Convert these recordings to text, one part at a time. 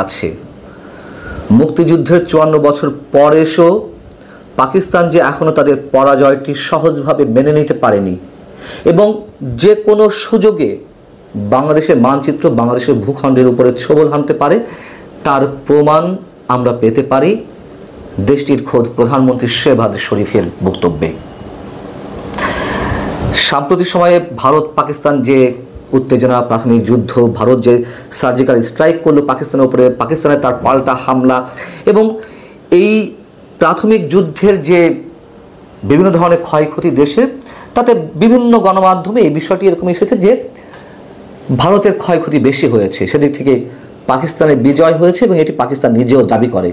আছে। মুক্তিযুদ্ধের 54 বছর পর এসেও পাকিস্তান যে এখনও তাদের পরাজয়টি সহজভাবে মেনে নিতে পারেনি এবং যে কোনো সুযোগে বাংলাদেশের মানচিত্র, বাংলাদেশের ভূখণ্ডের উপরে ছোবল হানতে পারে, তার প্রমাণ আমরা পেতে পারি দেশটির খোদ প্রধানমন্ত্রী শেহবাজ শরীফের বক্তব্যে। সাম্প্রতিক সময়ে ভারত পাকিস্তান যে উত্তেজনা, প্রাথমিক যুদ্ধ, ভারত যে সার্জিক্যাল স্ট্রাইক করলো পাকিস্তানের উপরে, পাকিস্তানে তার পাল্টা হামলা এবং এই প্রাথমিক যুদ্ধের যে বিভিন্ন ধরনের ক্ষয়ক্ষতি দেশে, তাতে বিভিন্ন গণমাধ্যমে এই বিষয়টি এরকম এসেছে যে ভারতের ক্ষয়ক্ষতি বেশি হয়েছে, সেদিক থেকে পাকিস্তানের বিজয় হয়েছে এবং এটি পাকিস্তান নিজেও দাবি করে।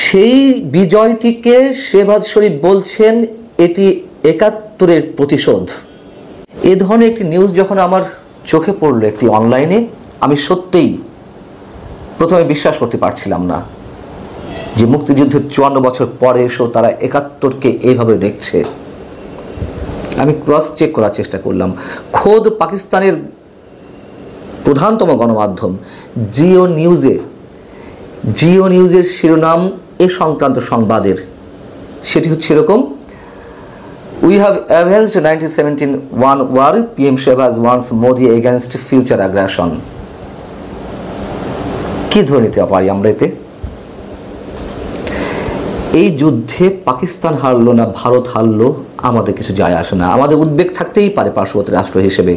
সেই বিজয়টিকে শেহবাজ শরীফ বলছেন এটি ৭১-এর প্রতিশোধ। এ ধরনের একটি নিউজ যখন আমার চোখে পড়লো একটি অনলাইনে, আমি সত্যিই প্রথমে বিশ্বাস করতে পারছিলাম না যে মুক্তিযুদ্ধের 54 বছর পরে এসেও তারা ৭১-কে এইভাবে দেখছে। আমি ক্রস চেক করার চেষ্টা করলাম। খোদ পাকিস্তানের প্রধানতম গণমাধ্যম জিও নিউজের শিরোনাম এ সংক্রান্ত সংবাদের, সেটি হচ্ছে এরকম: We have avenged 1917 war, PM Shehbaz warns Modi against future aggression. কি ধরে নিতে পারি আমরা এতে? এই যুদ্ধে পাকিস্তান হারলো না ভারত হারলো আমাদের কিছু যায় আসে না। আমাদের উদ্বেগ থাকতেই পারে পার্শ্ববর্তী রাষ্ট্র হিসেবে,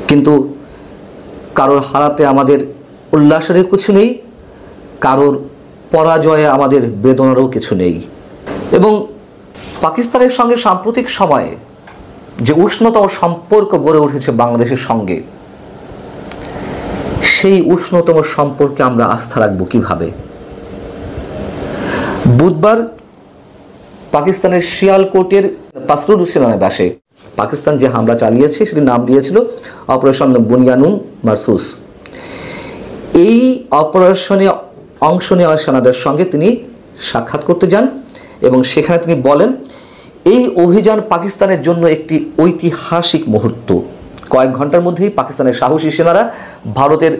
কিন্তু কারোর হারাতে আমাদের উল্লাসের কিছু নেই, কারোর পরাজয়ে আমাদের বেদনারও কিছু নেই। এবং পাকিস্তানের সঙ্গে সাম্প্রতিক সময়ে যে উষ্ণতম সম্পর্ক গড়ে উঠেছে বাংলাদেশের সঙ্গে, সেই উষ্ণতম সম্পর্কে আমরা আস্থা রাখবো কিভাবে? বুধবার পাকিস্তানের শিয়ালকোটের পাসরুর সেনানিবাসে পাকিস্তান যে হামলা চালিয়েছে সেটির নাম দিয়েছিল অপারেশন বুনিয়ানুম মারসুস। এই অপারেশনে অংশ নেওয়া সেনাদের সঙ্গে তিনি সাক্ষাৎ করতে যান এবং সেখানে তিনি বলেন এই অভিযান পাকিস্তানের জন্য একটি ঐতিহাসিক মুহূর্ত। কয়েক ঘন্টার মধ্যেই পাকিস্তানের সাহসী সেনারা ভারতের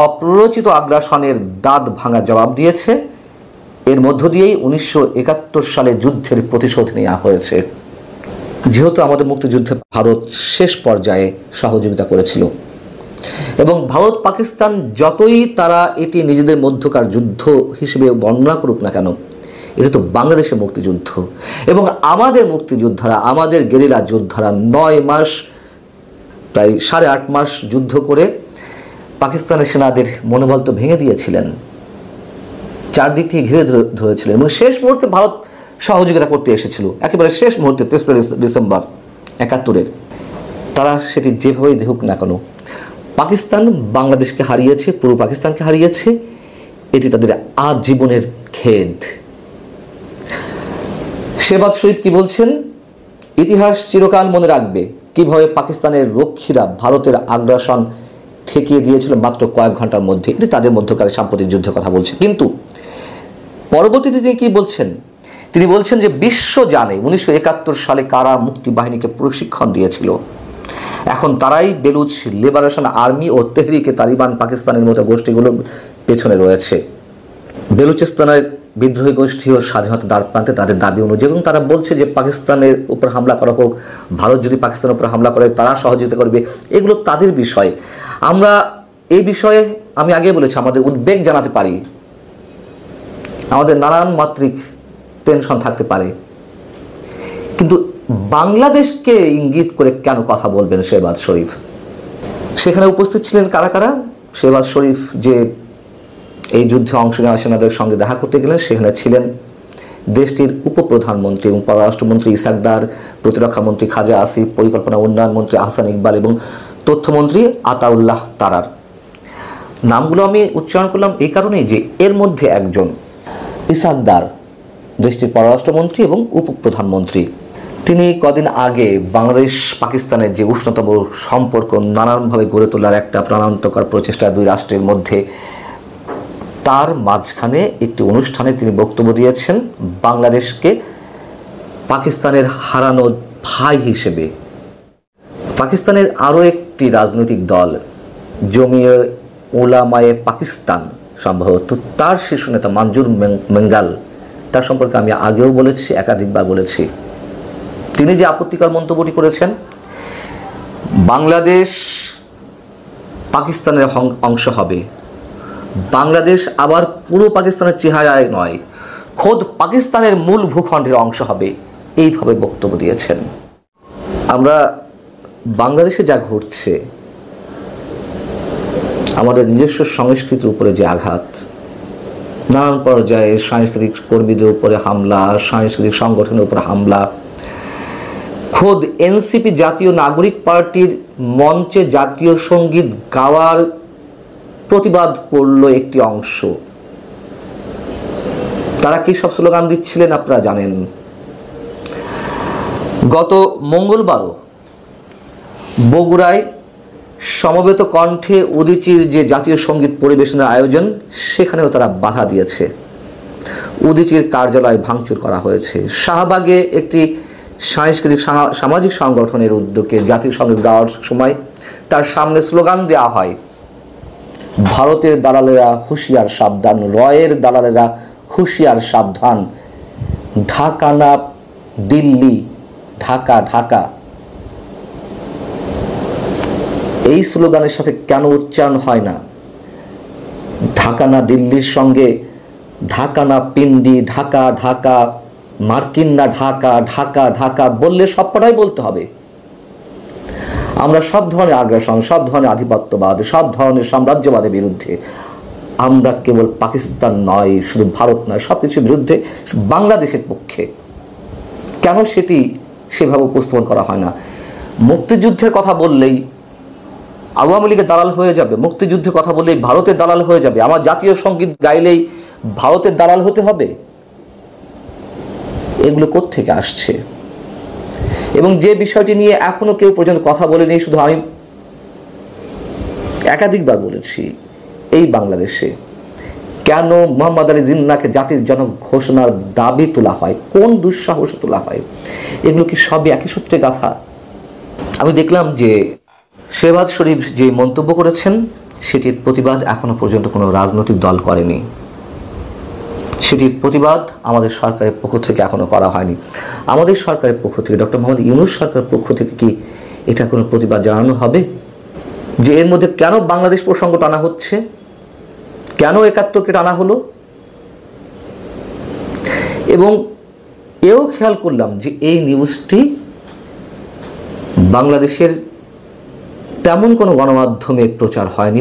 অপ্ররোচিত আগ্রাসনের দাঁত ভাঙা জবাব দিয়েছে। এর মধ্য দিয়েই 1971 সালে যুদ্ধের প্রতিশোধ নেওয়া হয়েছে। যেহেতু আমাদের মুক্তিযুদ্ধে ভারত শেষ পর্যায়ে সহযোগিতা করেছিল এবং ভারত পাকিস্তান যতই তারা এটি নিজেদের মধ্যকার যুদ্ধ হিসেবে বর্ণনা করুক না কেন, এটা তো বাংলাদেশের মুক্তিযুদ্ধ এবং আমাদের মুক্তিযোদ্ধারা, আমাদের গেরিলা যোদ্ধারা 9 মাস, প্রায় 8.5 মাস যুদ্ধ করে পাকিস্তানের সেনাদের মনোবল তো ভেঙে দিয়েছিলেন, চারদিক থেকে ঘিরে ধরেছিলেন এবং শেষ মুহূর্তে ভারত সহযোগিতা করতে এসেছিল। একেবারে শেষ মুহূর্তে 3 ডিসেম্বর 71-এর তারা সেটি যেভাবেই দেখুক না কেন, পাকিস্তান বাংলাদেশকে হারিয়েছে, পূর্ব পাকিস্তানকে হারিয়েছে, এটি তাদের আজীবনের খেদ। শেহবাজ শরীফ কি বলছেন? ইতিহাস চিরকাল মনে রাখবে কিভাবে পাকিস্তানের রক্ষীরা ভারতের আগ্রাসন ঠেকিয়ে দিয়েছিল মাত্র কয়েক ঘন্টার মধ্যে। এটি তাদের মধ্যকার সাম্প্রতিক যুদ্ধের কথা বলছে। কিন্তু পরবর্তীতে তিনি কি বলছেন? তিনি বলছেন যে বিশ্ব জানে 1971 সালে কারা মুক্তি বাহিনীকে প্রশিক্ষণ দিয়েছিল। এখন তারাই বেলুচ লিবারেশন আর্মি ও তেহরিকে তালিবান পাকিস্তানের মতো গোষ্ঠীগুলোর পেছনে রয়েছে। বেলুচিস্তানের বিদ্রোহী গোষ্ঠী ও স্বাধীনতা দ্বারপ্রান্তে তাদের দাবি অনুযায়ী, এবং তারা বলছে যে পাকিস্তানের উপর হামলা করা হোক, ভারত যদি পাকিস্তানের উপর হামলা করে তারা সহযোগিতা করবে, এগুলো তাদের বিষয়। আমরা এই বিষয়ে আমি আগে বলেছি আমাদের উদ্বেগ জানাতে পারি, আমাদের নানান মাত্রিক টেনশন থাকতে পারে, কিন্তু বাংলাদেশকে ইঙ্গিত করে কেন কথা বলবেন শেহবাজ শরীফ? সেখানে উপস্থিত ছিলেন কারা কারা? শেহবাজ শরীফ যে এই যুদ্ধে অংশ নেওয়া সেনাদের সঙ্গে দেখা করতে গেলেন, সেখানে ছিলেন দেশটির উপপ্রধানমন্ত্রী এবং পররাষ্ট্রমন্ত্রী ইসাকদার, প্রতিরক্ষামন্ত্রী খাজা আসিফ, পরিকল্পনা উন্নয়ন মন্ত্রী আহসান ইকবাল এবং তথ্যমন্ত্রী আতাউল্লাহ তারার। নামগুলো আমি উচ্চারণ করলাম এই কারণেই যে এর মধ্যে একজন ইসাকদার, দেশটির পররাষ্ট্রমন্ত্রী এবং উপপ্রধানমন্ত্রী, তিনি কদিন আগে বাংলাদেশ পাকিস্তানের যে উষ্ণতম সম্পর্ক নানানভাবে গড়ে তোলার একটা প্রাণান্তকর প্রচেষ্টা দুই রাষ্ট্রের মধ্যে, তার মাঝখানে একটি অনুষ্ঠানে তিনি বক্তব্য দিয়েছেন বাংলাদেশকে পাকিস্তানের হারানো ভাই হিসেবে। পাকিস্তানের আরও একটি রাজনৈতিক দল জমিয়ত ওলামায়ে পাকিস্তান সম্ভবত তার শীর্ষ নেতা মঞ্জুর মেঙ্গাল, তার সম্পর্কে আমি আগেও বলেছি, একাধিকবার বলেছি। তিনি যে আপত্তিকর মন্তব্যটি করেছেন, বাংলাদেশ পাকিস্তানের অংশ হবে, বাংলাদেশ আবার পুরো পাকিস্তানের চেহারায় নয়, খোদ পাকিস্তানের মূল ভূখণ্ডের অংশ হবে, এইভাবে বক্তব্য দিয়েছেন। আমরা বাংলাদেশে যা ঘটছে, আমাদের নিজস্ব সংস্কৃতির উপরে যে আঘাত, নানান পর্যায়ে সাংস্কৃতিক কর্মীদের উপরে হামলা, সাংস্কৃতিক সংগঠনের উপরে হামলা, খোদ এনসিপি জাতীয় নাগরিক পার্টির মঞ্চে জাতীয় সঙ্গীত গাওয়ার প্রতিবাদ করল একটি অংশ। তারা কি সব স্লোগান দিচ্ছিলেন আপনারা জানেন। গত মঙ্গলবারও বগুড়ায় সমবেত কণ্ঠে উদীচীর যে জাতীয় সঙ্গীত পরিবেশনের আয়োজন, সেখানেও তারা বাধা দিয়েছে। উদীচীর কার্যালয় ভাঙচুর করা হয়েছে। শাহবাগে একটি সাংস্কৃতিক সামাজিক সংগঠনের উদ্যোগে জাতীয় সঙ্গীত গাওয়ার সময় তার সামনে স্লোগান দেওয়া হয়, ভারতের দালালেরা হুঁশিয়ার সাবধান, রয়ের দালালেরা হুঁশিয়ার সাবধান, ঢাকা না দিল্লি, ঢাকা ঢাকা। এই স্লোগানের সাথে কেন উচ্চারণ হয় না ঢাকা না দিল্লির সঙ্গে ঢাকা না পিন্ডি, ঢাকা ঢাকা, মার্কিন না ঢাকা, ঢাকা ঢাকা বললে সবকটাই বলতে হবে। আমরা সব ধরনের আগ্রাসন, সব ধরনের আধিপত্যবাদ, সব ধরনের সাম্রাজ্যবাদের বিরুদ্ধে। আমরা কেবল পাকিস্তান নয়, শুধু ভারত নয়, সব কিছুর বিরুদ্ধে, বাংলাদেশের পক্ষে। কেন সেটি সেভাবে উপস্থাপন করা হয় না? মুক্তিযুদ্ধের কথা বললেই আওয়ামী লীগের দালাল হয়ে যাবে, মুক্তিযুদ্ধের কথা বললেই ভারতের দালাল হয়ে যাবে, আমার জাতীয় সঙ্গীত গাইলেই ভারতের দালাল হতে হবে। এগুলো কোত্থেকে আসছে? এবং যে বিষয়টি নিয়ে এখনো কেউ পর্যন্ত কথা বলেনি, শুধু আমি একাধিকবার বলেছি, এই বাংলাদেশে কেন মোহাম্মদ আলী জিন্নাহকে জাতির জনক ঘোষণার দাবি তোলা হয়, কোন দুঃসাহসে তোলা হয়? এগুলো কি সবই একই সূত্রে গাথা? আমি দেখলাম যে শেহবাজ শরীফ যে মন্তব্য করেছেন, সেটির প্রতিবাদ এখনো পর্যন্ত কোনো রাজনৈতিক দল করেনি। সেটির প্রতিবাদ আমাদের সরকারের পক্ষ থেকে এখনো করা হয়নি। আমাদের সরকারের পক্ষ থেকে, ডক্টর মোহাম্মদ ইউনূস সরকারের পক্ষ থেকে কি এটা কোনো প্রতিবাদ জানানো হবে যে এর মধ্যে কেন বাংলাদেশ প্রসঙ্গ টানা হচ্ছে, কেন ৭১কে টানা হলো? এবং এও খেয়াল করলাম যে এই নিউজটি বাংলাদেশের তেমন কোনো গণমাধ্যমে প্রচার হয়নি,